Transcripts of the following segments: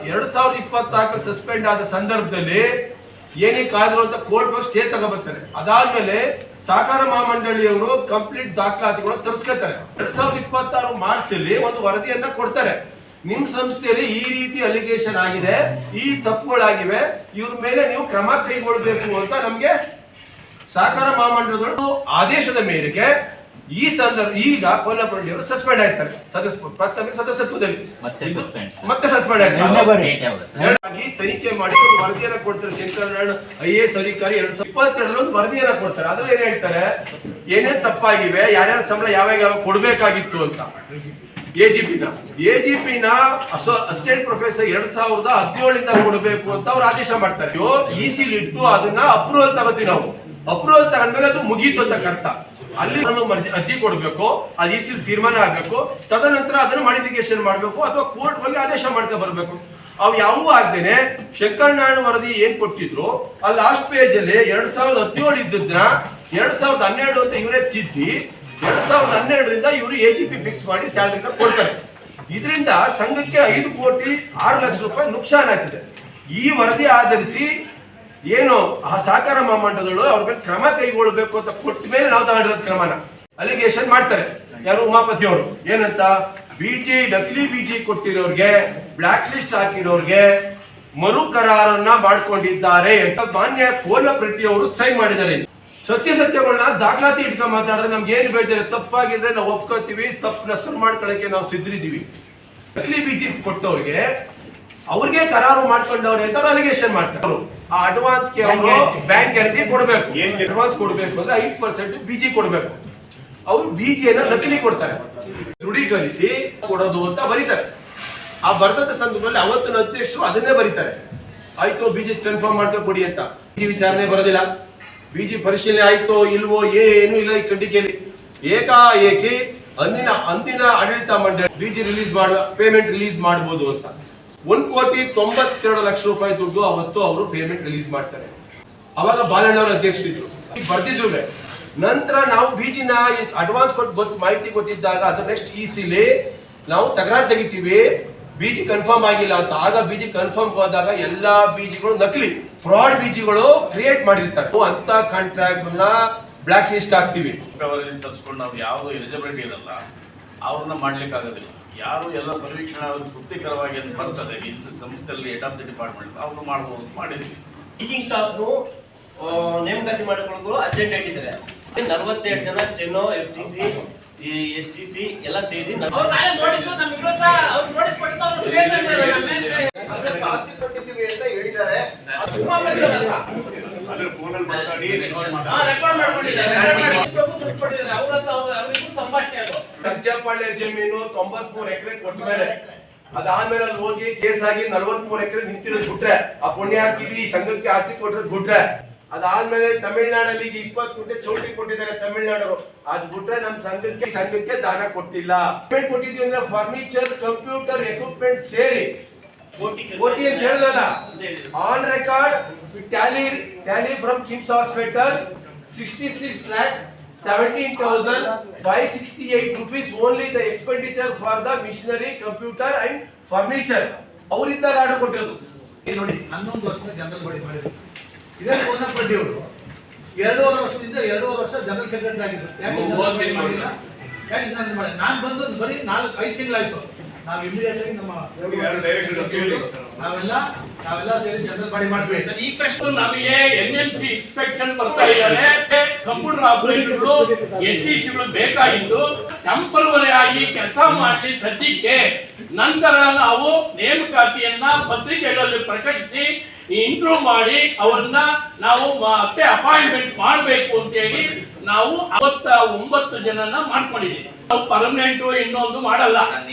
2024 suspend ಆದ ಸಂದರ್ಭದಲ್ಲಿ ಏನಕ್ಕೆ ಆದ್ರು ಅಂತ ಕೋರ್ಟ್ ಸ್ಟೇ ತಗೋಬರ್ತಾರೆ. ಅದಾದ್ಮೇಲೆ ಸಹಕಾರ ಮಹಾಮಂಡಳಿಯವರು ಕಂಪ್ಲೀಟ್ ದಾಖಲಾತಿಗಳು ತರಿಸ್ಕೊತಾರೆ. 2026 ಮಾರ್ಚ್ ಅಲ್ಲಿ ಒಂದು ವರದಿಯನ್ನ ಕೊಡ್ತಾರೆ. ನಿಮ್ ಸಂಸ್ಥೆಯಲ್ಲಿ ಈ ರೀತಿ ಅಲಿಗೇಷನ್ ಆಗಿದೆ, ಈ ತಪ್ಪುಗಳಾಗಿವೆ, ಇವ್ರ ಮೇಲೆ ನೀವು ಕ್ರಮ ಕೈಗೊಳ್ಳಬೇಕು ಅಂತ ನಮ್ಗೆ ಸಹಕಾರ ಮಹಾಮಂಡಲಗಳು ಆದೇಶದ ಮೇರೆಗೆ ಈ ಸಂದರ್ಭ ಈಗ ಕೊಲ್ಲಪಳ್ಳಿ ಅವರು ಸಸ್ಪೆಂಡ್ ಆಯ್ತಾರೆ. ಪ್ರಾಥಮಿಕ ಸದಸ್ಯತ್ವದಲ್ಲಿ ಮತ್ತೆ ಸಸ್ಪೆಂಡ್ ಆಯ್ತಾರೆ. ತನಿಖೆ ಮಾಡಿ ಒಂದು ವರದಿಯನ್ನ ಕೊಡ್ತಾರೆ. ಶಂಕರನಾರಾಯಣ IAS ಅಧಿಕಾರಿ 2022 ಒಂದು ವರದಿಯನ್ನ ಕೊಡ್ತಾರೆ. ಅದ್ರಲ್ಲಿ ಏನ್ ಹೇಳ್ತಾರೆ, ಏನೇನ್ ತಪ್ಪಾಗಿವೆ, ಯಾರ್ಯಾರ ಸಂಬಳ ಯಾವಾಗ ಕೊಡ್ಬೇಕಾಗಿತ್ತು ಅಂತ. ಎಜಿಪಿನ ಅಸಿಸ್ಟೆಂಟ್ ಪ್ರೊಫೆಸರ್ 2017 ಕೊಡಬೇಕು ಅಂತ ಅವ್ರು ಆದೇಶ ಮಾಡ್ತಾರೆ. EC ಇಟ್ಟು ಅದನ್ನ ಅಪ್ರೂವಲ್ ತಗೋತೀವಿ ನಾವು. ಅಪ್ರೂವಲ್ ತಗೊಂಡ್ಮೇಲೆ ಅದು ಮುಗೀತು ಅಂತ ಕರ್ತ. ಅಲ್ಲಿ ಅರ್ಜಿ ಕೊಡ್ಬೇಕು, ಅದು EC ತೀರ್ಮಾನ ಆಗ್ಬೇಕು, ತದನಂತರ ಅದನ್ನ ಮಾಡಿಫಿಕೇಶನ್ ಮಾಡ್ಬೇಕು ಅಥವಾ ಕೋರ್ಟ್ ಹೋಗಿ ಆದೇಶ ಮಾಡ್ತಾ ಬರ್ಬೇಕು. ಅವು ಯಾವೂ ಆಗ್ದೇನೆ ಶಂಕರನಾರಾಯಣ ವರದಿ ಏನ್ ಕೊಟ್ಟಿದ್ರು ಆ ಲಾಸ್ಟ್ ಪೇಜ್ ಅಲ್ಲಿ 2017 ಇದ್ದನ್ನ 2012 ಅಂತ ಇವರೇ ತಿದ್ದಿ 2012ರಿಂದ ಇವರು AGP ಫಿಕ್ಸ್ ಮಾಡಿ ಸ್ಯಾಲರಿನ ಕೊಡ್ತಾರೆ. ಇದರಿಂದ ಸಂಘಕ್ಕೆ 5,06,00,000 ರೂಪಾಯಿ ನುಕ್ಸಾನ್ ಆಗ್ತಿದೆ. ಈ ವರದಿ ಆಧರಿಸಿ ಏನು ಆ ಸಹಕಾರ ಮಹಾಮಂಡಲಗಳು ಅವ್ರ ಮೇಲೆ ಕ್ರಮ ಕೈಗೊಳ್ಳಬೇಕು ಅಂತ ಕೊಟ್ಟ ಮೇಲೆ ನಾವು ತಗೊಂಡಿರೋದು ಕ್ರಮನ ಅಲಿಗೇಷನ್ ಮಾಡ್ತಾರೆ. ಯಾರು ಉಮಾಪತಿ ಅವರು ಏನಂತ ನಕಲಿ ಬಿಜಿ ಕೊಟ್ಟಿರೋರ್ಗೆ, ಬ್ಲಾಕ್ ಲಿಸ್ಟ್ ಹಾಕಿರೋರ್ಗೆ ಮರು ಕರಾರನ್ನ ಮಾಡ್ಕೊಂಡಿದ್ದಾರೆ ಅಂತ ಮಾನ್ಯ ಕೋಲಪ್ರತಿ ಅವರು ಸೈನ್ ಮಾಡಿದ್ದಾರೆ. ಸತ್ಯಗಳನ್ನ ದಾಖಲಾತಿ ಇಟ್ಕೊಂಡ್ ಮಾತಾಡಿದ್ರೆ ನಮ್ಗೆ ಏನ್ ಬೇಜಾರು, ತಪ್ಪಾಗಿದ್ರೆ ನಾವು ಒಪ್ಕೋತೀವಿ, ತಪ್ಪನ್ನ ಸರಿ ಮಾಡ್ಕೊಳಕ್ಕೆ ನಾವು ಸಿದ್ರಿದೀವಿ. ನಕಲಿ ಬಿಜಿ ಕೊಟ್ಟವ್ರಿಗೆ ಅವ್ರಿಗೆ ಕರಾರು ಮಾಡ್ಕೊಂಡವ್ರೆ ಅಂತ ಅಲಿಗೇಷನ್ ಮಾಡ್ತಾರೆ. ಆ ಅಡ್ವಾನ್ಸ್ ಬ್ಯಾಂಕ್ ಗ್ಯಾರಂಟಿ ಕೊಡ್ಬೇಕು. ಅಡ್ವಾನ್ಸ್ ಕೊಡ್ಬೇಕು ಅಂದ್ರೆ 5% ಬಿಜಿ ಕೊಡ್ಬೇಕು. ಅವ್ರು ಬಿಜಿಯನ್ನ ನಕಲಿ ಕೊಡ್ತಾರೆ, ದೃಢೀಕರಿಸಿ ಕೊಡೋದು ಅಂತ ಬರೀತಾರೆ. ಆ ಬರ್ತದ ಸಂದರ್ಭದಲ್ಲಿ ಅವತ್ತಿನ ಅಧ್ಯಕ್ಷರು ಅದನ್ನೇ ಬರೀತಾರೆ, ಆಯ್ತು ಬಿಜಿ ಕನ್ಫರ್ಮ್ ಮಾಡ್ಕೊಂಡು ಕೊಡಿ ಅಂತ. ಬಿಜಿ ವಿಚಾರಣೆ ಬರೋದಿಲ್ಲ, ಬಿಜಿ ಪರಿಶೀಲನೆ ಆಯ್ತೋ ಇಲ್ವೋ ಏನು ಇಲ್ಲ. ಈ ಖಂಡಿಕೆಯಲ್ಲಿ ಏಕಾಏಕಿ ಅಂದಿನ ಆಡಳಿತ ಮಂಡಳಿ ಬಿಜಿ ರಿಲೀಸ್ ಮಾಡುವ ಪೇಮೆಂಟ್ ರಿಲೀಸ್ ಮಾಡಬಹುದು ಅಂತ 1,92,00,000 ರೂಪಾಯಿ ದುಡ್ಡು ಅವತ್ತು ಅವರು ಪೇಮೆಂಟ್ ರಿಲೀಸ್ ಮಾಡ್ತಾರೆ. ಅವಾಗ ಬಾಲಣ್ಣವರ ಅಧ್ಯಕ್ಷರಿದ್ರು, ಬರ್ದಿದ್ರು. ನಂತರ ನಾವು ಬಿಜಿನ ಅಡ್ವಾನ್ಸ್ ಕೊಟ್ಟು ಮಾಹಿತಿ ಕೊಟ್ಟಿದ್ದಾಗ ಅದು ನೆಕ್ಸ್ಟ್ ECಲಿ ನಾವು ತಕರಾರು ತೆಗಿತೀವಿ, ಬಿಜಿ ಕನ್ಫರ್ಮ್ ಆಗಿಲ್ಲ ಅಂತ. ಆಗ ಬಿಜಿ ಕನ್ಫರ್ಮ್ ಹೋದಾಗ ಎಲ್ಲಾ ಬಿಜಿಗಳು ನಕಲಿ ಫ್ರಾಡ್ ಬಿಜಿಗಳು ಕ್ರಿಯೇಟ್ ಮಾಡಿರ್ತಾರೆ. ಅಂತ ಕಾಂಟ್ರಾಕ್ಟ್ ನ ಬ್ಲಾಕ್ ಲಿಸ್ಟ್ ಆಗ್ತೀವಿ. ತರಿಸ್ಕೊಂಡು ನಾವು ಯಾವ್ದು ಎಲಿಜಿಬಿಲಿಟಿ ಇರಲ್ಲ ಅವ್ರನ್ನ ಮಾಡ್ಲಿಕ್ಕೆ ಆಗೋದಿಲ್ಲ. ಯಾರು ಎಲ್ಲ ಪರಿವೀಕ್ಷಣಾ ತೃಪ್ತಿಕರವಾಗಿ ಅಂತ ಬರ್ತದೆ ಸಂಸ್ಥೆಯಲ್ಲಿ ಹೆಡ್ ಆಫ್ ದಿ ಡಿಪಾರ್ಟ್ಮೆಂಟ್ ಅವ್ರು ಮಾಡಬಹುದು ಮಾಡಿದ್ವಿ. ಟೀಚಿಂಗ್ ಸ್ಟಾಫ್ ನೇಮಕಾತಿ ಮಾಡಿಕೊಳ್ಳೋದು ಅರ್ಜೆಂಟ್ ಇಟ್ಟಿದ್ದಾರೆ. 42 ಜನ ಸ್ಟೆನೋ, FTC, STC ಎಲ್ಲ ಸೇರಿ ಸರ್ಜಾಪಾಳ್ಯ ಜಮೀನು 93 ಎಕರೆ ಕೊಟ್ಟ ಮೇಲೆ ಅದಾದ್ಮೇಲೆ ಅಲ್ಲಿ ಹೋಗಿ ಕೇಸ್ ಆಗಿ 43 ಎಕರೆ ನಿಂತಿರೋದು ಬಿಟ್ರೆ, ಆ ಪುಣ್ಯ ಹಾಕಿದ್ವಿ ಈ ಸಂಘಕ್ಕೆ ಆಸ್ತಿ ಕೊಟ್ಟಿರೋದು ಬಿಟ್ರೆ, ಅದಾದ್ಮೇಲೆ ತಮಿಳ್ನಾಡಲ್ಲಿ 20 ಗುಂಟೆ ಚೌಲ್ಟ್ರಿ ಕೊಟ್ಟಿದ್ದಾರೆ ತಮಿಳ್ನಾಡವರು. ಅದ್ ಬಿಟ್ರೆ ನಮ್ ಸಂಘಕ್ಕೆ ದಾನ ಕೊಟ್ಟಿಲ್ಲ. ಪೇಮೆಂಟ್ ಕೊಟ್ಟಿದ್ವಿ ಅಂದ್ರೆ ಫರ್ನಿಚರ್, ಕಂಪ್ಯೂಟರ್, ಎಕ್ವಿಪ್ಮೆಂಟ್ ಸೇರಿ ಕೋಟಿ ಅಂತ ಹೇಳಿದ್ರಲ್ಲ, on record Tally from KIMS hospital 66,17,568 rupees only the expenditure for the machinery, computer and furniture. ಅವರಿದ್ದಾಗ ಆರ್ಡರ್ ಕೊಟ್ಟಿರೋದು. ಇಲ್ಲಿ ನೋಡಿ 11 ವರ್ಷದ ಜನರಲ್ ಬಾಡಿ ಮಾಡಿದ್ರು. ಇದೇ ಕೋನಪಟ್ಟಿ ಅವರು 2.5 ವರ್ಷದಿಂದ 2.5 ವರ್ಷ ಜನರಲ್ ಸೆಕ್ರೆಟರಿ ಆಗಿದ್ರು. ಯಾಕೆ ನಾನು ಬಂದು ಬರೀ 4-5 ತಿಂಗಳಾಯ್ತು. ನಾವು ಇಮಿಡಿಯೇಟ್ ನಮ್ಮ ನಾವೆಲ್ಲ ಸೇರಿ ಜನರಲ್ ಬಾಡಿ ಮಾಡ್ತೀವಿ. ಈ ಪ್ರಶ್ನೆ ನಮಗೆ NMC ಇನ್ಸ್ಪೆಕ್ಷನ್ ಬರ್ತಾ ಇದ್ದಾರೆ. ಕಂಪ್ಯೂಟರ್ ಆಪರೇಟರ್ಗಳು STCಗಳು ಬೇಕಾಗಿದ್ದು ಟೆಂಪರರಿ ಆಗಿ ಕೆಲಸ ಮಾಡಲಿ ಸದ್ಯಕ್ಕೆ. ನಂತರ ನಾವು ನೇಮಕಾತಿಯನ್ನ ಪತ್ರಿಕೆಗಳಲ್ಲಿ ಪ್ರಕಟಿಸಿ ಇಂಟ್ರೂ ಮಾಡಿ ಅವ್ರನ್ನ ನಾವು ಮತ್ತೆ ಅಪಾಯಿಂಟ್ಮೆಂಟ್ ಮಾಡಬೇಕು ಅಂತ ಹೇಳಿ ನಾವು 59 ಜನನ ಮಾಡ್ಕೊಂಡಿದ್ದೀವಿ. ನಾವು ಪರ್ಮನೆಂಟ್ ಇನ್ನೊಂದು ಮಾಡಲ್ಲ.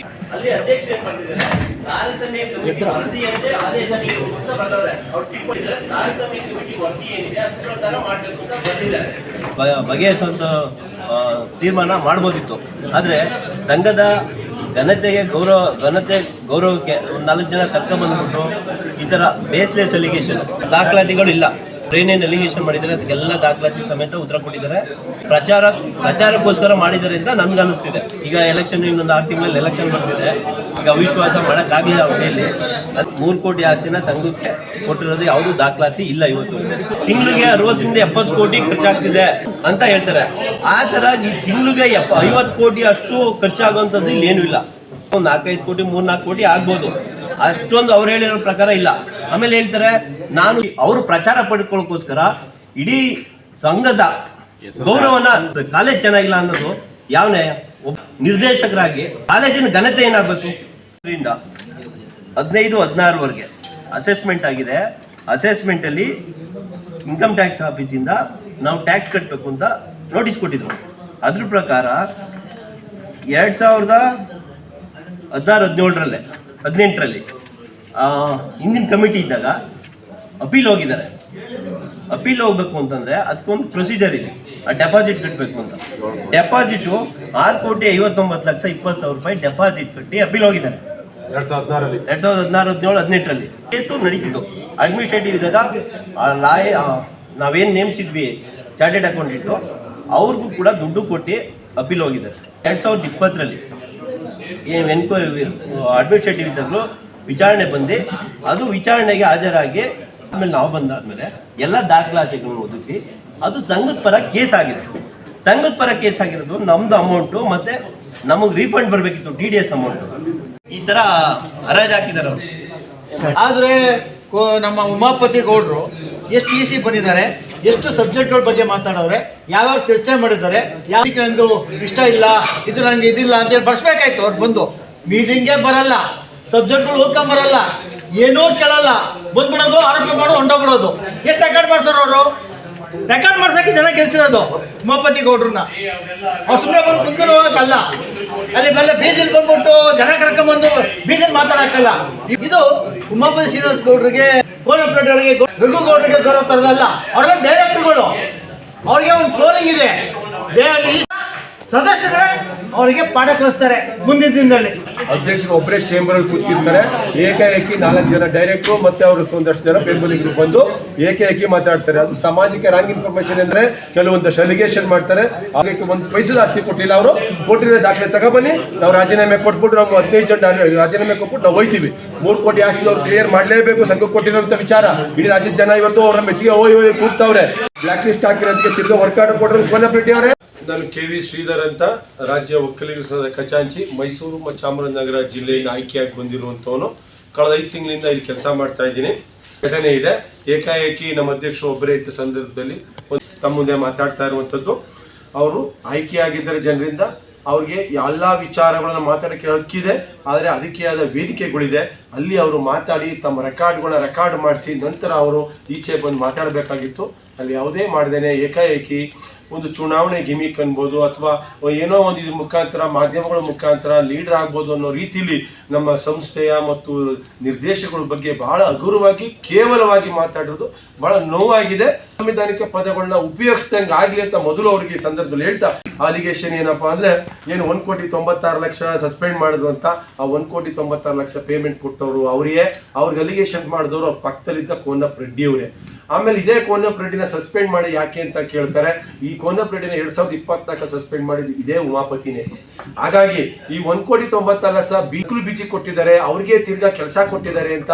ಅಲ್ಲಿ ಅಧ್ಯಕ್ಷ ಏನ್ ಮಾಡಿದ್ದಾರೆ, ತಾರತಮ್ಯ ಕಮಿಟಿ ವರದಿಯಂತೆ ಆದೇಶ ನೀಡುವುದು ಅಂತ ಬರ್ತಾರೆ. ಅವ್ರು ಟಿಪ್ಪಣಿದ್ದಾರೆ, ತಾರತಮ್ಯ ಕಮಿಟಿ ವರದಿ ಏನಿದೆ ಅದ್ರ ಪ್ರಕಾರ ಮಾಡಬೇಕು ಅಂತ ಬಂದಿದ್ದಾರೆ. ಬಗೆಹರಿಸುವಂತ ತೀರ್ಮಾನ ಮಾಡ್ಬೋದಿತ್ತು. ಆದ್ರೆ ಸಂಘದ ಗೌರವಕ್ಕೆ 4 ಜನ ಕರ್ಕೊಂಡ್ಬಂದ್ಬಿಟ್ಟು ಈ ತರ ಬೇಸ್ಲೆಸ್ ಅಲಿಗೇಷನ್, ದಾಖಲಾತಿಗಳು ಇಲ್ಲ, ಏನೇನು ಅಲಿಗೇಷನ್ ಮಾಡಿದ್ದಾರೆ ಅದಕ್ಕೆಲ್ಲ ದಾಖಲಾತಿ ಸಮೇತ ಉತ್ತರ ಕೊಟ್ಟಿದ್ದಾರೆ. ಪ್ರಚಾರಕ್ಕೋಸ್ಕರ ಮಾಡಿದ್ದಾರೆ ಅಂತ ನನ್ಗೆ ಅನಿಸ್ತಿದೆ. ಈಗ ಎಲೆಕ್ಷನ್ ಇನ್ನೊಂದು 6 ತಿಂಗಳಲ್ಲಿ ಎಲೆಕ್ಷನ್ ಬರ್ತಿದೆ. ಈಗ ಅವಿಶ್ವಾಸ ಮಾಡೋಕ್ಕಾಗಲಿಲ್ಲ ಅವ್ರ ಮೇಲೆ. 3 ಕೋಟಿ ಆಸ್ತಿನ ಸಂಘಕ್ಕೆ ಕೊಟ್ಟಿರೋದು ಯಾವುದೂ ದಾಖಲಾತಿ ಇಲ್ಲ. ಇವತ್ತು ತಿಂಗಳಿಗೆ 60ರಿಂದ 70 ಕೋಟಿ ಖರ್ಚಾಗ್ತಿದೆ ಅಂತ ಹೇಳ್ತಾರೆ. ಆ ಥರ ತಿಂಗಳಿಗೆ 50 ಕೋಟಿ ಅಷ್ಟು ಖರ್ಚಾಗುವಂಥದ್ದು ಇಲ್ಲಿ ಏನೂ ಇಲ್ಲ. ಒಂದು 4-5 ಕೋಟಿ 3-4 ಕೋಟಿ ಆಗ್ಬೋದು, ಅಷ್ಟೊಂದು ಅವ್ರು ಹೇಳಿರೋ ಪ್ರಕಾರ ಇಲ್ಲ. ಆಮೇಲೆ ಹೇಳ್ತಾರೆ ನಾನು ಅವರು ಪ್ರಚಾರ ಪಡ್ಕೊಳ್ಳೋಕ್ಕೋಸ್ಕರ ಇಡೀ ಸಂಘದ ಗೌರವನ ಕಾಲೇಜ್ ಚೆನ್ನಾಗಿಲ್ಲ ಅನ್ನೋದು ಯಾವ ನ್ಯಾಯ? ಒಬ್ಬ ನಿರ್ದೇಶಕರಾಗಿ ಕಾಲೇಜಿನ ಘನತೆ ಏನಾಗಬೇಕು? 15-16ವರೆಗೆ ಅಸೆಸ್ಮೆಂಟ್ ಆಗಿದೆ. ಅಸೆಸ್ಮೆಂಟಲ್ಲಿ ಇನ್ಕಮ್ ಟ್ಯಾಕ್ಸ್ ಆಫೀಸಿಂದ ನಾವು ಟ್ಯಾಕ್ಸ್ ಕಟ್ಟಬೇಕು ಅಂತ ನೋಟಿಸ್ ಕೊಟ್ಟಿದ್ರು. ಅದ್ರ ಪ್ರಕಾರ 2016-17ರಲ್ಲಿ ಹಿಂದಿನ ಕಮಿಟಿ ಇದ್ದಾಗ ಅಪೀಲ್ ಹೋಗಿದ್ದಾರೆ. ಅಪೀಲ್ ಹೋಗ್ಬೇಕು ಅಂತಂದ್ರೆ ಅದಕ್ಕೊಂದು ಪ್ರೊಸೀಜರ್ ಇದೆ. ಡೆಪಾಸಿಟ್ ಕಟ್ಟಬೇಕು ಅಂತ. ಡೆಪಾಸಿಟು 6,59,20,000 ರೂಪಾಯಿ ಡೆಪಾಸಿಟ್ ಕಟ್ಟಿ ಅಪೀಲ್ ಹೋಗಿದ್ದಾರೆ 2016-17-18ರಲ್ಲಿ. ಕೇಸು ನಡೀತಿತ್ತು. ಅಡ್ಮಿನಿಸ್ಟ್ರೇಟಿವ್ ಇದ್ದಾಗ ನಾವೇನು ನೇಮಿಸಿದ್ವಿ ಚಾರ್ಟೆಡ್ ಅಕೌಂಟೆಂಟು ಅವ್ರಿಗೂ ಕೂಡ ದುಡ್ಡು ಕೊಟ್ಟು ಅಪೀಲ್ ಹೋಗಿದ್ದಾರೆ. 2020ರಲ್ಲಿ ಏನು ಎನ್ಕ್ವೈರಿ ಅಡ್ಮಿನಿಸ್ಟ್ರೇಟಿವ್ ಇದ್ದಾಗಲೂ ವಿಚಾರಣೆ ಬಂದು ಅದು ವಿಚಾರಣೆಗೆ ಹಾಜರಾಗಿ ಆಮೇಲೆ ನಾವು ಬಂದಾದ್ಮೇಲೆ ಎಲ್ಲ ದಾಖಲಾತಿಗಳನ್ನು ಒದಗಿಸಿ ಅದು ಸಂಘದ ಪರ ಕೇಸ್ ಆಗಿದೆ. ಸಂಘದ ಪರ ಕೇಸ್ ಆಗಿರೋದು ನಮ್ದು ಅಮೌಂಟು ಮತ್ತೆ ನಮಗೆ ರೀಫಂಡ್ ಬರಬೇಕಿತ್ತು TDS ಅಮೌಂಟು. ಈ ಥರ ಹರಾಜು ಹಾಕಿದ್ದಾರೆ ಅವರು. ಆದರೆ ನಮ್ಮ ಉಮಾಪತಿ ಗೌಡರು ಎಷ್ಟು ಈಸಿ ಬಂದಿದ್ದಾರೆ, ಎಷ್ಟು ಸಬ್ಜೆಕ್ಟ್ಗಳ ಬಗ್ಗೆ ಮಾತಾಡೋರೆ, ಯಾವ್ಯಾವ ಚರ್ಚೆ ಮಾಡಿದ್ದಾರೆ, ಯಾವ್ದಕ್ಕೆ ಒಂದು ಇಷ್ಟ ಇಲ್ಲ, ಇದು ನನಗೆ ಇದಿಲ್ಲ ಅಂತೇಳಿ ಬರ್ಸ್ಬೇಕಾಯ್ತು. ಅವ್ರು ಬಂದು ಮೀಟಿಂಗೇ ಬರಲ್ಲ, ಸಬ್ಜೆಕ್ಟ್ಗಳು ಓದ್ಕೊಂಬರಲ್ಲ, ಏನೂ ಕೇಳಲ್ಲ, ಬಂದ್ಬಿಡೋದು, ಆರೋಪ ಮಾಡೋದು, ಹೊಂಡೋಗ್ಬಿಡೋದು. ಎಷ್ಟು ರೆಕಾರ್ಡ್ ಮಾಡ್ತಾರ ಅವರು? ರೆಕಾರ್ಡ್ ಮಾಡ್ಸಕ್ಕೆ ಜನ ಗೆಲ್ಸಿರೋದು ಉಮಾಪತಿ ಗೌಡ್ರನ್ನ. ಅವ್ರು ಸುಮ್ಮನೆ ಬಂದು ಕುಂತ್ಕೊಂಡು ಹೋಗಕ್ಕಲ್ಲ, ಅಲ್ಲಿ ಮೇಲೆ ಬೀದಿಲಿ ಬಂದ್ಬಿಟ್ಟು ಜನ ಕರ್ಕೊಂಡ್ಬಂದು ಬೀದಿಲಿ ಮಾತಾಡಕ್ಕಲ್ಲ. ಇದು ಉಮಾಪತಿ ಶ್ರೀನಿವಾಸ್ ಗೌಡ್ರಿಗೆ, ಕೋನಪ್ರೆಡ್ಡಿಯವರಿಗೆ, ರಘು ಗೌಡ್ರಿಗೆ ಗೌರವ ತರದಲ್ಲ. ಅವರೆಲ್ಲ ಡೈರೆಕ್ಟರ್ಗಳು, ಅವ್ರಿಗೆ ಒಂದು ಫ್ಲೋರಿಂಗ್ ಇದೆ. ಅಲ್ಲಿ ಸದಸ್ಯರೇ ಅವರಿಗೆ ಪಾಠ ಕಲಿಸ್ತಾರೆ ಮುಂದಿನ ದಿನದಲ್ಲಿ. ಅಧ್ಯಕ್ಷರು ಒಬ್ಬರೇ ಚೇಂಬರ್ ಅಲ್ಲಿ ಕೂತಿರ್ತಾರೆ. ಏಕಾಏಕಿ 4 ಜನ ಡೈರೆಕ್ಟ್ರು ಮತ್ತೆ ಅವರು ಒಂದಷ್ಟು ಜನ ಬೆಂಬಲಿಗರು ಬಂದು ಏಕಾಏಕಿ ಮಾತಾಡ್ತಾರೆ. ಅದು ಸಮಾಜಕ್ಕೆ ರಾಂಗ್ ಇನ್ಫಾರ್ಮೇಶನ್ ಅಂದ್ರೆ ಕೆಲವೊಂದಷ್ಟು ಅಲಿಗೇಷನ್ ಮಾಡ್ತಾರೆ. ಅದಕ್ಕೆ ಒಂದು ಪೈಸದ ಆಸ್ತಿ ಕೊಟ್ಟಿಲ್ಲ. ಅವರು ಕೊಟ್ಟಿರೋ ದಾಖಲೆ ತಗೊಬನ್ನಿ, ನಾವು ರಾಜೀನಾಮೆ ಕೊಟ್ಬಿಟ್ಟು ನಾವು 15 ಜನ ರಾಜೀನಾಮೆ ಕೊಟ್ಬಿಟ್ಟು ನಾವು ಹೋಯ್ತೀವಿ. 3 ಕೋಟಿ ಆಸ್ತಿ ಅವ್ರು ಕ್ಲಿಯರ್ ಮಾಡಲೇಬೇಕು ಸಂಘಕ್ಕೆ ಕೊಟ್ಟಿರೋಂಥ ವಿಚಾರ. ಇಡೀ ರಾಜ್ಯದ ಜನ ಇವತ್ತು ಅವರ ಮೆಚ್ಚಿಗೆ ಹೋಯ್ ಕೂಗ್ತಾವ್ರೆ. ಬ್ಲಾಕ್ ಲಿಸ್ಟ್ ಹಾಕಿರೋದಕ್ಕೆ ತಿರ್ಗಾ ವರ್ಕ್ ಆರ್ಡರ್ ಕೊಟ್ಟರು ಕೋನಪ್ರೆಡ್ಡಿ ಅವರೇ. ನಾನು KV ಶ್ರೀಧರ್ ಅಂತ, ರಾಜ್ಯ ಒಕ್ಕಲಿಗರ ಸಂಘದ ಖಜಾಂಚಿ, ಮೈಸೂರು ಮತ್ತು ಚಾಮರಾಜನಗರ ಜಿಲ್ಲೆಯಿಂದ ಆಯ್ಕೆಯಾಗಿ ಬಂದಿರುವಂಥವನು. ಕಳೆದ 5 ತಿಂಗಳಿಂದ ಇಲ್ಲಿ ಕೆಲಸ ಮಾಡ್ತಾ ಇದ್ದೀನಿ. ಘಟನೆ ಇದೆ, ಏಕಾಏಕಿ ನಮ್ಮ ಅಧ್ಯಕ್ಷರು ಒಬ್ಬರೇ ಇದ್ದ ಸಂದರ್ಭದಲ್ಲಿ ತಮ್ಮ ಮುಂದೆ ಮಾತಾಡ್ತಾ ಇರುವಂಥದ್ದು. ಅವರು ಆಯ್ಕೆಯಾಗಿದ್ದಾರೆ ಜನರಿಂದ, ಅವ್ರಿಗೆ ಎಲ್ಲ ವಿಚಾರಗಳನ್ನು ಮಾತಾಡೋಕ್ಕೆ ಹಕ್ಕಿದೆ. ಆದರೆ ಅದಕ್ಕೆ ಆದ ವೇದಿಕೆಗಳಿದೆ, ಅಲ್ಲಿ ಅವರು ಮಾತಾಡಿ ತಮ್ಮ ರೆಕಾರ್ಡ್ಗಳನ್ನ ರೆಕಾರ್ಡ್ ಮಾಡಿಸಿ ನಂತರ ಅವರು ಈಚೆ ಬಂದು ಮಾತಾಡಬೇಕಾಗಿತ್ತು. ಅಲ್ಲಿ ಯಾವುದೇ ಮಾಡ್ದೇನೆ ಏಕಾಏಕಿ ಒಂದು ಚುನಾವಣೆ ಗಿಮಿಕ್ ಅನ್ಬೋದು ಅಥವಾ ಏನೋ ಒಂದು ಇದ್ರ ಮುಖಾಂತರ ಮಾಧ್ಯಮಗಳ ಮುಖಾಂತರ ಲೀಡರ್ ಆಗ್ಬೋದು ಅನ್ನೋ ರೀತಿಯಲ್ಲಿ ನಮ್ಮ ಸಂಸ್ಥೆಯ ಮತ್ತು ನಿರ್ದೇಶಕರ ಬಗ್ಗೆ ಬಹಳ ಹಗುರವಾಗಿ ಕೇವಲವಾಗಿ ಮಾತಾಡೋದು ಬಹಳ ನೋವಾಗಿದೆ. ಸಂವಿಧಾನಿಕ ಪದಗಳನ್ನ ಉಪಯೋಗಿಸ್ದಂಗೆ ಆಗಲಿ ಅಂತ ಮೊದಲು ಅವ್ರಿಗೆ ಈ ಸಂದರ್ಭದಲ್ಲಿ ಹೇಳ್ತಾ, ಅಲಿಗೇಷನ್ ಏನಪ್ಪಾ ಅಂದ್ರೆ ಏನು 1,96,00,000 ಸಸ್ಪೆಂಡ್ ಮಾಡಿದ್ರು ಅಂತ. ಆ 1,96,00,000 ಪೇಮೆಂಟ್ ಕೊಟ್ಟವರು ಅವ್ರಿಗೆ ಅಲಿಗೇಷನ್ ಮಾಡಿದವರು ಅವ್ರ ಪಕ್ಕದಲ್ಲಿದ್ದ ಕೋನಪ್ರೆಡ್ಡಿ ಅವರೇ. ಆಮೇಲೆ ಇದೇ ಕೋನಪ್ರೆಡ್ಡಿನ ಸಸ್ಪೆಂಡ್ ಮಾಡಿ ಯಾಕೆ ಅಂತ ಕೇಳ್ತಾರೆ. ಈ ಕೋನಪ್ರೆಡ್ಡಿನ 2024 ಸಸ್ಪೆಂಡ್ ಮಾಡಿದ್ದು ಇದೇ ಉಮಾಪತಿನೇ. ಹಾಗಾಗಿ ಈ 1,96,00,000 ಬಿಜಿ ಕೊಟ್ಟಿದ್ದಾರೆ, ಅವ್ರಿಗೆ ತಿರ್ಗಾ ಕೆಲಸ ಕೊಟ್ಟಿದ್ದಾರೆ ಅಂತ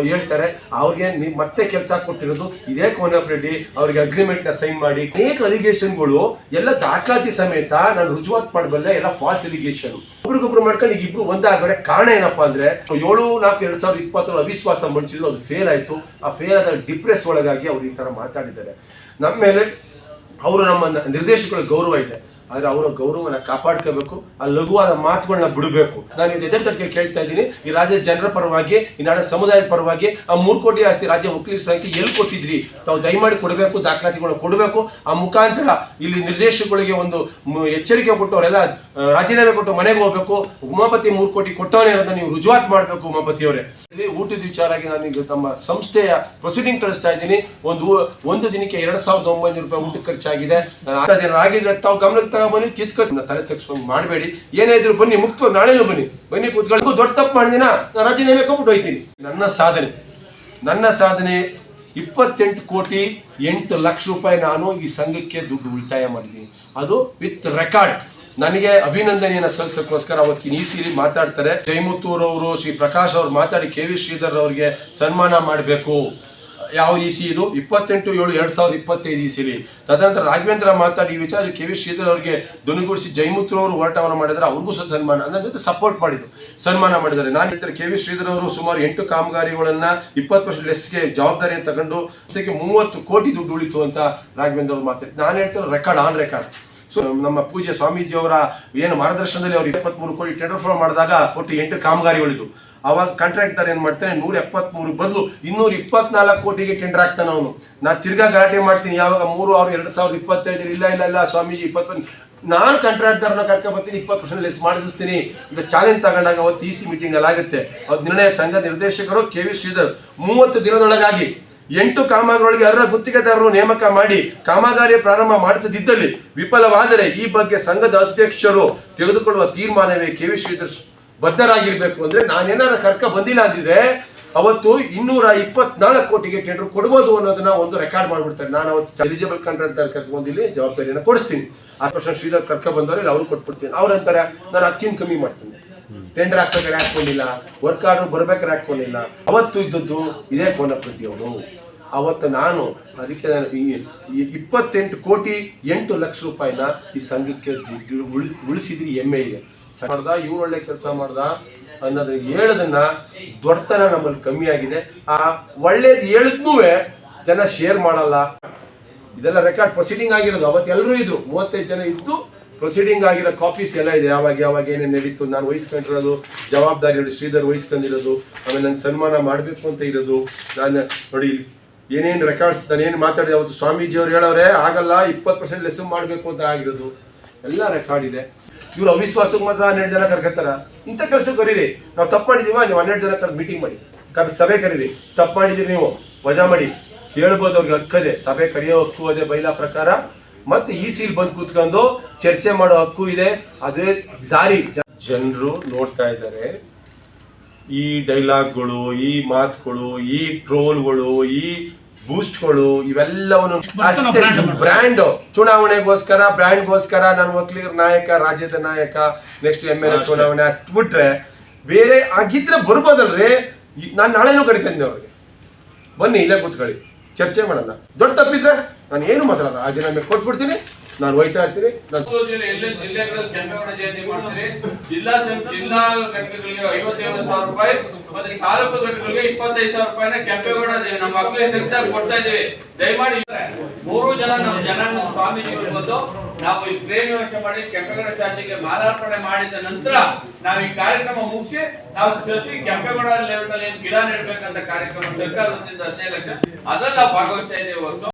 ಹೇಳ್ತಾರೆ. ಅವ್ರಿಗೆ ಮತ್ತೆ ಕೆಲಸ ಕೊಟ್ಟಿರೋದು ಇದೇ ಕೋನಪ್ರೆಡ್ಡಿ. ಅವ್ರಿಗೆ ಅಗ್ರಿಮೆಂಟ್ ನ ಸೈನ್ ಮಾಡಿ ಅನೇಕ ಅಲಿಗೇಷನ್ಗಳು ಎಲ್ಲ ದಾಖಲಾತಿ ಸಮೇತ ನಾನು ರುಜುವಾತ್ ಮಾಡಬಲ್ಲೆ, ಎಲ್ಲ ಫಾಲ್ಸ್ ಅಲಿಗೇಷನ್. ಒಬ್ರಿಗೊಬ್ರು ಮಾಡ್ಕೊಂಡು ಈಗ ಇಬ್ರು ಒಂದಾಗರೆ. ಕಾರಣ ಏನಪ್ಪಾ ಅಂದ್ರೆ 7/4/2020 ಅವಿಶ್ವಾಸ ಮಂಡಿಸಿದ್ರು, ಅದು ಫೇಲ್ ಆಯ್ತು. ಆ ಫೇಲ್ ಆದ ಡಿಪ್ರೆಸ್ ಒಳಗಾಗಿ ಅವ್ರು ಈ ತರ ಮಾತಾಡಿದ್ದಾರೆ. ನಮ್ಮ ಮೇಲೆ ಅವರು ನಮ್ಮ ನಿರ್ದೇಶಕರ ಗೌರವ ಇದೆ, ಆದ್ರೆ ಅವರ ಗೌರವನ ಕಾಪಾಡ್ಕೋಬೇಕು. ಆ ಲಘುವಾದ ಮಾತುಗಳನ್ನ ಬಿಡಬೇಕು. ನಾನು ಎದೆ ತಟ್ಟಿಗೆ ಕೇಳ್ತಾ ಇದ್ದೀನಿ, ಈ ರಾಜ್ಯದ ಜನರ ಪರವಾಗಿ, ಈ ನಾಡಿನ ಸಮುದಾಯದ ಪರವಾಗಿ, ಆ 3 ಕೋಟಿ ಆಸ್ತಿ ರಾಜ್ಯ ಒಕ್ಕಲಿಗರ ಸಂಖ್ಯೆ ಎಲ್ಲಿ ಕೊಟ್ಟಿದ್ರಿ ತಾವು ದಯಮಾಡಿ ಕೊಡಬೇಕು, ದಾಖಲಾತಿಗಳನ್ನ ಕೊಡಬೇಕು. ಆ ಮುಖಾಂತರ ಇಲ್ಲಿ ನಿರ್ದೇಶಕಗಳಿಗೆ ಒಂದು ಎಚ್ಚರಿಕೆ ಕೊಟ್ಟು ಅವರೆಲ್ಲ ರಾಜೀನಾಮೆ ಕೊಟ್ಟು ಮನೆಗೆ ಹೋಗ್ಬೇಕು. ಉಮಾಪತಿ 3 ಕೋಟಿ ಕೊಟ್ಟವನೇ ಇರೋದನ್ನ ನೀವು ರುಜುವಾತ್ ಮಾಡಬೇಕು ಉಮಾಪತಿ ಅವರೇ. ಊಟದ ವಿಚಾರಾಗಿ ನಾನು ಈಗ ನಮ್ಮ ಸಂಸ್ಥೆಯ ಪ್ರೊಸೀಡಿಂಗ್ ಕಳಿಸ್ತಾ ಇದ್ದೀನಿ. ಒಂದು ದಿನಕ್ಕೆ 2,900 ರೂಪಾಯಿ ಊಟಕ್ಕೆ ಖರ್ಚಾಗಿದೆ. ಆಗಿದ್ರೆ ತಾವು ಗಮನಕ್ಕೆ ತಗೊಬನ್ನಿ, ಚಿತ್ಕೊಂಡು ತಲೆ ತಗ್ಸ್ಕೊಂಡು ಮಾಡಬೇಡಿ. ಏನೇ ಇದ್ರು ಬನ್ನಿ, ಮುಕ್ತ ನಾಳೆನೂ ಬನ್ನಿ ಕೂತ್ಕೊಂಡು. ದೊಡ್ಡ ತಪ್ಪು ಮಾಡಿದಿನ ನಾನು ರಾಜೀನಾಮೆ ಕೊಟ್ಬಿಟ್ಟು ಹೋಯ್ತೀನಿ. ನನ್ನ ಸಾಧನೆ 28,08,00,000 ರೂಪಾಯಿ ನಾನು ಈ ಸಂಘಕ್ಕೆ ದುಡ್ಡು ಉಳಿತಾಯ ಮಾಡಿದ್ದೀನಿ. ಅದು ವಿತ್ ರೆಕಾರ್ಡ್. ನನಗೆ ಅಭಿನಂದನೆಯನ್ನ ಸಲ್ಲಿಸೋಕ್ಕೋಸ್ಕರ ಅವತ್ತಿನ ಈ ಸಿರಿ ಮಾತಾಡ್ತಾರೆ. ಜಯಮುತ್ತೂರವರು, ಶ್ರೀ ಪ್ರಕಾಶ್ ಅವರು ಮಾತಾಡಿ KV ಶ್ರೀಧರ್ ಅವರಿಗೆ ಸನ್ಮಾನ ಮಾಡಬೇಕು. ಯಾವ ಇಸಿ ಇದು 28/7/2025 ಇಸಿಲಿ. ತದನಂತರ ರಾಘವೇಂದ್ರ ಮಾತಾಡಿ ಈ ವಿಚಾರ KV ಶ್ರೀಧರ್ ಅವರಿಗೆ ಧ್ವನಿಗೂಡಿಸಿ ಜಯಮುತ್ತು ಅವರು ಹೋರಾಟವನ್ನು ಮಾಡಿದರೆ ಅವ್ರಿಗೂ ಸಹ ಸನ್ಮಾನ ಅನ್ನೋದು ಸಪೋರ್ಟ್ ಮಾಡಿದ್ರು, ಸನ್ಮಾನ ಮಾಡಿದ್ದಾರೆ. ನಾನು ಹೇಳ್ತಾರೆ KV ಶ್ರೀಧರ್ ಅವರು ಸುಮಾರು 8 ಕಾಮಗಾರಿಗಳನ್ನ 20% ಲೆಸ್ಗೆ ಜವಾಬ್ದಾರಿಯನ್ನು ತಗೊಂಡು 30 ಕೋಟಿ ದುಡ್ಡು ಉಳಿತು ಅಂತ ರಾಘವೇಂದ್ರ ಅವರು ಮಾತಾಡಿ. ನಾನು ಹೇಳ್ತಾರೆ ರೆಕಾರ್ಡ್ ಆನ್ ರೆಕಾರ್ಡ್. ಸೊ ನಮ್ಮ ಪೂಜ್ಯ ಸ್ವಾಮೀಜಿ ಅವರ ಏನು ಮಾರ್ಗದರ್ಶನದಲ್ಲಿ ಅವರು 23 ಕೋಟಿ ಟೆಂಡರ್ ಫ್ಲೋ ಮಾಡಿದಾಗ ಒಟ್ಟು 8 ಕಾಮಗಾರಿಗಳಿದ್ವು. ಅವಾಗ ಕಾಂಟ್ರಾಕ್ಟರ್ ಏನ್ ಮಾಡ್ತಾನೆ 173 ಬದಲು 224 ಕೋಟಿಗೆ ಟೆಂಡರ್ ಆಗ್ತಾನೆ ಅವನು. ನಾನು ತಿರ್ಗಾ ಗಲಾಟೆ ಮಾಡ್ತೀನಿ, ಯಾವಾಗ 3/6/2025 ಇಲ್ಲ ಸ್ವಾಮೀಜಿ 20 ನಾನು ಕಾಂಟ್ರಾಕ್ಟರ್ನ ಕರ್ಕೊಂಡು ಬರ್ತೀನಿ, 20% ಲೆಸ್ ಮಾಡಿಸ್ತೀನಿ ಅಂತ ಚಾಲೆಂಜ್ ತಗೊಂಡಾಗ ಅವತ್ತು EC ಮೀಟಿಂಗ್ ಅಲ್ಲಿ ಆಗುತ್ತೆ. ಅವತ್ತು ನಿರ್ಣಯ ಸಂಘ ನಿರ್ದೇಶಕರು KV ಶ್ರೀಧರ್ 30 ದಿನದೊಳಗಾಗಿ 8 ಕಾಮಗಾರಿಗಳಿಗೆ ಅರ್ಹ ಗುತ್ತಿಗೆದಾರರು ನೇಮಕ ಮಾಡಿ ಕಾಮಗಾರಿ ಪ್ರಾರಂಭ ಮಾಡಿಸದಿದ್ದಲ್ಲಿ ವಿಫಲವಾದರೆ ಈ ಬಗ್ಗೆ ಸಂಘದ ಅಧ್ಯಕ್ಷರು ತೆಗೆದುಕೊಳ್ಳುವ ತೀರ್ಮಾನವೇ KV ಶ್ರೀಧರ್ ಬದ್ಧರಾಗಿರ್ಬೇಕು. ಅಂದ್ರೆ ನಾನೇನಾರ ಕರ್ಕ ಬಂದಿಲ್ಲ ಅಂದಿದ್ರೆ ಅವತ್ತು 224 ಕೋಟಿಗೆ ಟೆಂಡರ್ ಕೊಡ್ಬೋದು ಅನ್ನೋದನ್ನ ಒಂದು ರೆಕಾರ್ಡ್ ಮಾಡ್ಬಿಡ್ತಾರೆ. ನಾನು ಅವತ್ತು ಎಲಿಜಿಬಲ್ ಕಾಂಟ್ರಾಕ್ಟರ್ ಕರ್ಕೊಂಡು ಬಂದಿಲ್ಲಿ ಜವಾಬ್ದಾರಿಯನ್ನು ಕೊಡಿಸ್ತೀನಿ. 10% ಶ್ರೀಧರ್ ಕರ್ಕ ಬಂದವ್ರೆ ಅವ್ರು ಕೊಟ್ಬಿಡ್ತೀನಿ. ಅವ್ರಂತಾರೆ ನಾನು 10 ಕಮ್ಮಿ ಮಾಡ್ತೀನಿ, ಟೆಂಡರ್ ಹಾಕ್ಬೇಕಾದ್ರೆ ಹಾಕೊಂಡಿಲ್ಲ, ವರ್ಕ್ ಆರ್ಡರ್ ಬರ್ಬೇಕಾದ್ರೆ ಹಾಕೊಂಡಿಲ್ಲ. ಅವತ್ತು ಇದ್ದದ್ದು ಇದೇ ಕೋನಪ್ರತಿ ಅವರು. ಅವತ್ತು ನಾನು ಅದಕ್ಕೆ ನಾನು 28 ಕೋಟಿ 8 ಲಕ್ಷ ರೂಪಾಯಿನ ಈ ಸಂಘಕ್ಕೆ ಉಳಿಸಿದ್ರಿ ಹೆಮ್ಮೆ ಇದೆ. ಮಾಡ್ದ ಇವ್ರು ಒಳ್ಳೆ ಕೆಲಸ ಮಾಡ್ದ ಅನ್ನೋದು ಹೇಳೋದನ್ನ ದೊಡ್ಡತನ ನಮ್ಮಲ್ಲಿ ಕಮ್ಮಿ ಆಗಿದೆ. ಆ ಒಳ್ಳೇದು ಹೇಳಿದ್ನೂ ಜನ ಶೇರ್ ಮಾಡಲ್ಲ. ಇದೆಲ್ಲ ರೆಕಾರ್ಡ್ ಪ್ರೊಸೀಡಿಂಗ್ ಆಗಿರೋದು. ಅವತ್ತು ಎಲ್ಲರೂ ಇದ್ರು, 35 ಜನ ಇದ್ದು ಪ್ರೊಸೀಡಿಂಗ್ ಆಗಿರೋ ಕಾಪೀಸ್ ಎಲ್ಲ ಇದೆ. ಯಾವಾಗ ಏನೇನು ನಡೀತು, ನಾನು ವಹಿಸ್ಕೊಂಡಿರೋದು ಜವಾಬ್ದಾರಿಗಳು ಶ್ರೀಧರ್ ವಹಿಸ್ಕೊಂಡಿರೋದು, ಆಮೇಲೆ ನನ್ನ ಸನ್ಮಾನ ಮಾಡಬೇಕು ಅಂತ ಇರೋದು. ನಾನು ನೋಡಿ ಏನೇನು ರೆಕಾರ್ಡ್ಸ್ ನಾನು ಏನು ಮಾತಾಡಿದೆ ಅವತ್ತು ಸ್ವಾಮೀಜಿ ಅವ್ರು ಹೇಳೋರೆ ಆಗಲ್ಲ 20% ಲೆಸ್ ಮಾಡಬೇಕು ಅಂತ ಆಗಿರೋದು ಎಲ್ಲ ರೆಕಾರ್ಡ್ ಇದೆ. ಇವ್ರು ಅವಿಶ್ವಾಸಕ್ಕೆ ಮಾತ್ರ 12 ಜನ ಕರ್ಕತ್ತಾರ. ಇಂಥ ಕೆಲಸಕ್ಕೆ ಕರೀರಿ. ನಾವು ತಪ್ಪು ಮಾಡಿದೀವ, ನೀವು 12 ಜನ ಕರೆದು ಮೀಟಿಂಗ್ ಮಾಡಿ, ಸಭೆ ಕರೀರಿ. ತಪ್ಪು ಮಾಡಿದೀರಿ ನೀವು ವಜಾ ಮಾಡಿ ಹೇಳ್ಬೋದು, ಅವ್ರಿಗೆ ಹಕ್ಕದೆ. ಸಭೆ ಕರೆಯೋ ಹಕ್ಕು ಅದೇ ಬೈಲಾ ಪ್ರಕಾರ. ಮತ್ತೆ ECಲಿ ಬಂದು ಕೂತ್ಕೊಂಡು ಚರ್ಚೆ ಮಾಡೋ ಹಕ್ಕು ಇದೆ. ಅದೇ ದಾರಿ ಜನರು ನೋಡ್ತಾ ಇದ್ದಾರೆ. ಈ ಡೈಲಾಗ್ಗಳು, ಈ ಮಾತುಗಳು, ಈ ಟ್ರೋಲ್ಗಳು, ಈ ಬೂಸ್ಟ್ಗಳು ಇವೆಲ್ಲವನ್ನು ಬ್ರ್ಯಾಂಡ್ ಚುನಾವಣೆಗೋಸ್ಕರ ಬ್ರ್ಯಾಂಡ್ಗೋಸ್ಕರ ನಾನು ವಕೀಲರ ನಾಯಕ, ರಾಜ್ಯದ ನಾಯಕ, ನೆಕ್ಸ್ಟ್ MLA ಚುನಾವಣೆ ಅಷ್ಟು ಬಿಟ್ರೆ ಬೇರೆ ಆಗಿದ್ರೆ ಬರ್ಬೋದಲ್ರಿ. ನಾನು ನಾಳೆನೂ ಕರಿತೀನಿ ಅವ್ರಿಗೆ, ಬನ್ನಿ ಇಲ್ಲೇ ಕೂತ್ಕೊಳ್ಳಿ ಚರ್ಚೆ ಮಾಡೋಣ. ದೊಡ್ಡ ತಪ್ಪಿದ್ರೆ ನಾನು ಏನು ಮಾತಾಡಲ್ಲ, ರಾಜೀನಾಮೆ ಕೊಟ್ಬಿಡ್ತೀನಿ, ನಾನು ಹೋಯ್ತಾ ಇರ್ತೀನಿ. ಜಿಲ್ಲೆಗಳಲ್ಲಿ ಕೆಂಪೇಗೌಡ ಜಯಂತಿ ಮಾಡ್ತೀರಿ. ಜಿಲ್ಲಾ ಘಟಕಗಳಿಗೆ 57,000 ರೂಪಾಯಿ ಮತ್ತೆ ತಾಲೂಕು ಘಟಕಗಳಿಗೆ 25,000 ರೂಪಾಯಿನ ಕೆಂಪೇಗೌಡ ನಮ್ಮ ಮಕ್ಕಳ ಸಂಖ್ಯೆ ಕೊಡ್ತಾ ಇದೀವಿ. ದಯಮಾಡಿ 3 ಜನ ನಮ್ಮ ಜನಾಂಗದ ಸ್ವಾಮೀಜಿಗಳು ಬಂದು ನಾವು ಈ ಪ್ರೇಮ ವ್ಯವಸ್ಥೆ ಮಾಡಿ ಕೆಂಪೇಗೌಡ ಚಾರ್ಜಿಗೆ ಮಾಲಾರ್ಪಣೆ ಮಾಡಿದ ನಂತರ ನಾವು ಈ ಕಾರ್ಯಕ್ರಮ ಮುಗಿಸಿ ನಾವು ಸಸಿ ಕೆಂಪೇಗೌಡ ಲೆವೆಲ್ ನಲ್ಲಿ ಗಿಡ ನೆಡಬೇಕಂತ ಕಾರ್ಯಕ್ರಮ ಸರ್ಕಾರದಿಂದ 15 ಲಕ್ಷ ಅದ್ರಲ್ಲಿ ನಾವು ಭಾಗವಹಿಸ್ತಾ ಇದ್ದೇವೆ.